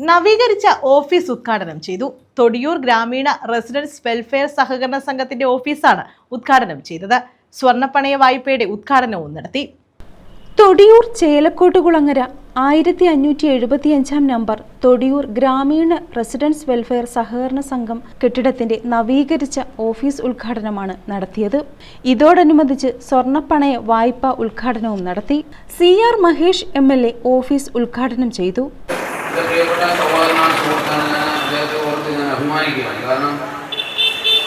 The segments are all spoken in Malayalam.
നവീകരിച്ച ഓഫീസ് ഉദ്ഘാടനം ചെയ്തു. തൊടിയൂർ ഗ്രാമീണ റെസിഡൻസ് വെൽഫെയർ സഹകരണ സംഘത്തിന്റെ ഓഫീസാണ് ഉദ്ഘാടനം ചെയ്തത്. സ്വർണ്ണപ്പണയ വായ്പയുടെ ഉദ്ഘാടനവും നടത്തി. തൊടിയൂർ ചേലക്കോട്ടുകുളങ്ങര 1575 നമ്പർ തൊടിയൂർ ഗ്രാമീണ റെസിഡൻസ് വെൽഫെയർ സഹകരണ സംഘം കെട്ടിടത്തിന്റെ നവീകരിച്ച ഓഫീസ് ഉദ്ഘാടനമാണ് നടത്തിയത്. ഇതോടനുബന്ധിച്ച് സ്വർണ്ണപ്പണയ വായ്പ ഉദ്ഘാടനവും നടത്തി. CR മഹേഷ് MLA ഓഫീസ് ഉദ്ഘാടനം ചെയ്തു. കാരണം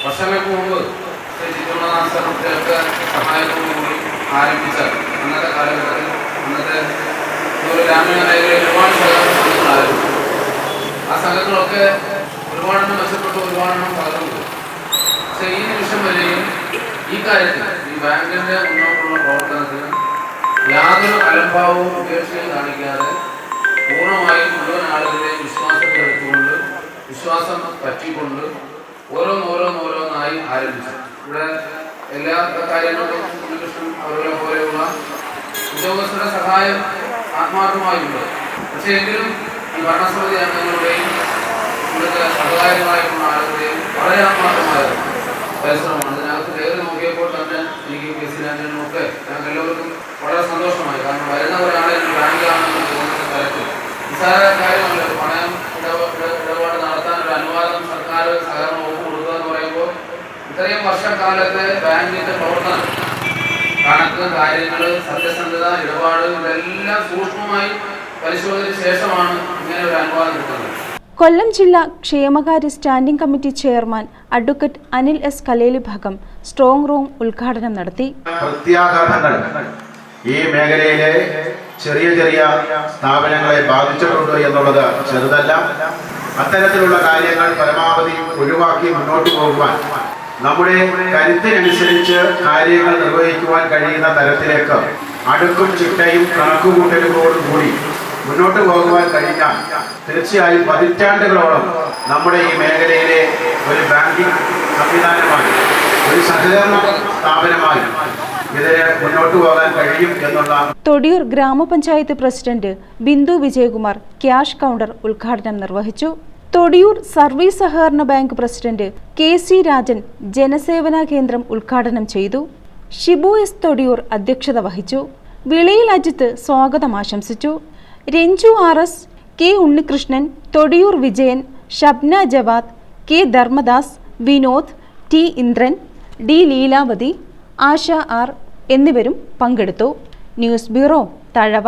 വർഷങ്ങൾക്ക് മുമ്പ് സഹായത്തോടുകൂടി ആരംഭിച്ച അന്നത്തെ കാലഘട്ടത്തിൽ അന്നത്തെ ഗ്രാമീണ മേഖലയിൽ ഒരുപാട് സംഘങ്ങളായിരുന്നു. ആ സംഘങ്ങളൊക്കെ ഒരുപാടെണ്ണം മെച്ചപ്പെട്ടു, ഒരുപാടെണ്ണം തകർന്നു. പക്ഷേ ഈ നിമിഷം വരെയും ഈ കാര്യത്തിൽ ഈ ബാങ്കിന്റെ മുന്നോട്ടുള്ള പ്രവർത്തനത്തിന് യാതൊരു അലംഭാവവും ഉപേക്ഷയും കാണിക്കാതെ പൂർണ്ണമായും മുഴുവൻ ആളുകളെയും വിശ്വാസത്തിലെടുത്തുകൊണ്ട് വിശ്വാസം പറ്റിക്കൊണ്ട് ഓരോന്നോരോന്നായി ആരംഭിച്ചു. ഇവിടെ എല്ലാ കാര്യങ്ങൾക്കും ഉണ്ണികൃഷ്ണൻ അവരെ പോലെയുള്ള ഉദ്യോഗസ്ഥരുടെ സഹായം ആത്മാർത്ഥമായുണ്ട്. പക്ഷേ എങ്കിലും ഈ ഭരണസമിതി അംഗങ്ങളുടെയും ഇവിടുത്തെ സഹകാര്യമായിട്ടുള്ള ആളുകളുടെയും വളരെ ആത്മാർത്ഥമായ പരിശ്രമമാണ്. ഇതിനകത്ത് കയറി നോക്കിയപ്പോൾ തന്നെ എനിക്ക് കേസിനൊക്കെ ഞങ്ങൾക്ക് എല്ലാവർക്കും വളരെ സന്തോഷമായി. കാരണം വരുന്ന ഒരാളെ ബാങ്കിലാണെന്ന് തോന്നുന്ന തരത്തിൽ നിസ്സാര കാര്യമല്ല. പണയം ഇടപാട് നടത്താൻ ഒരു അനുവാദം സർക്കാർ സഹകരണ വകുപ്പ് കൊടുക്കുക എന്ന് പറയുമ്പോൾ ഇത്രയും വർഷക്കാലത്തെ ബാങ്കിന്റെ പ്രവർത്തനം, കണക്ക്, കാര്യങ്ങൾ, സത്യസന്ധത, ഇടപാട് ഇതെല്ലാം സൂക്ഷ്മമായി പരിശോധിച്ച ശേഷമാണ് ഇങ്ങനെ ഒരു അനുവാദം കിട്ടുന്നത്. കൊല്ലം ജില്ലാ ക്ഷേമകാര്യ standing committee chairman advocate Anil S Kalelibhagam strong room ഉദ്ഘാടനം നടത്തി. പ്രത്യാഘാതങ്ങൾ ഈ മേഖലയിലെ ചെറിയ സ്ഥാപനങ്ങളെ ബാധിച്ചിട്ടുണ്ട് എന്നുള്ളത് ചെറുതല്ല. അത്തരത്തിലുള്ള കാര്യങ്ങൾ പരമാവധി ഒഴിവാക്കി മുന്നോട്ട് പോകുവാൻ നമ്മുടെ കരുത്തിനനുസരിച്ച് കാര്യങ്ങൾ നിർവഹിക്കുവാൻ കഴിയുന്ന തരത്തിലേക്ക് അടുക്കും ചിട്ടയും കണക്കുകൂട്ടലുകളോടും കൂടി മുന്നോട്ട് പോകുവാൻ കഴിഞ്ഞാൽ തീർച്ചയായും പതിറ്റാണ്ടുകളോളം നമ്മുടെ ഈ മേഖലയിലെ ഒരു ബാങ്കിംഗ് സംവിധാനമായി, ഒരു സഹകരണ സ്ഥാപനമായി ഇതിന് മുന്നോട്ട് പോകാൻ കഴിയും എന്നുള്ള. തൊടിയൂർ ഗ്രാമപഞ്ചായത്ത് president Bindu Vijayakumar cash counter ഉദ്ഘാടനം നിർവഹിച്ചു. തൊടിയൂർ സർവീസ് സഹകരണ ബാങ്ക് പ്രസിഡന്റ് KC രാജൻ ജനസേവന കേന്ദ്രം ഉദ്ഘാടനം ചെയ്തു. ഷിബു S തൊടിയൂർ അധ്യക്ഷത വഹിച്ചു. വിളയിൽ അജിത്ത് സ്വാഗതം ആശംസിച്ചു. Ranju RS, K Unnikrishnan, Thodiyoor Vijayan, Shabna Javad, K Dharmadas, Vinod, T Indran, D Leelavathi, Asha R എന്നിവരും പങ്കെടുത്തു. News bureau, Thazhava.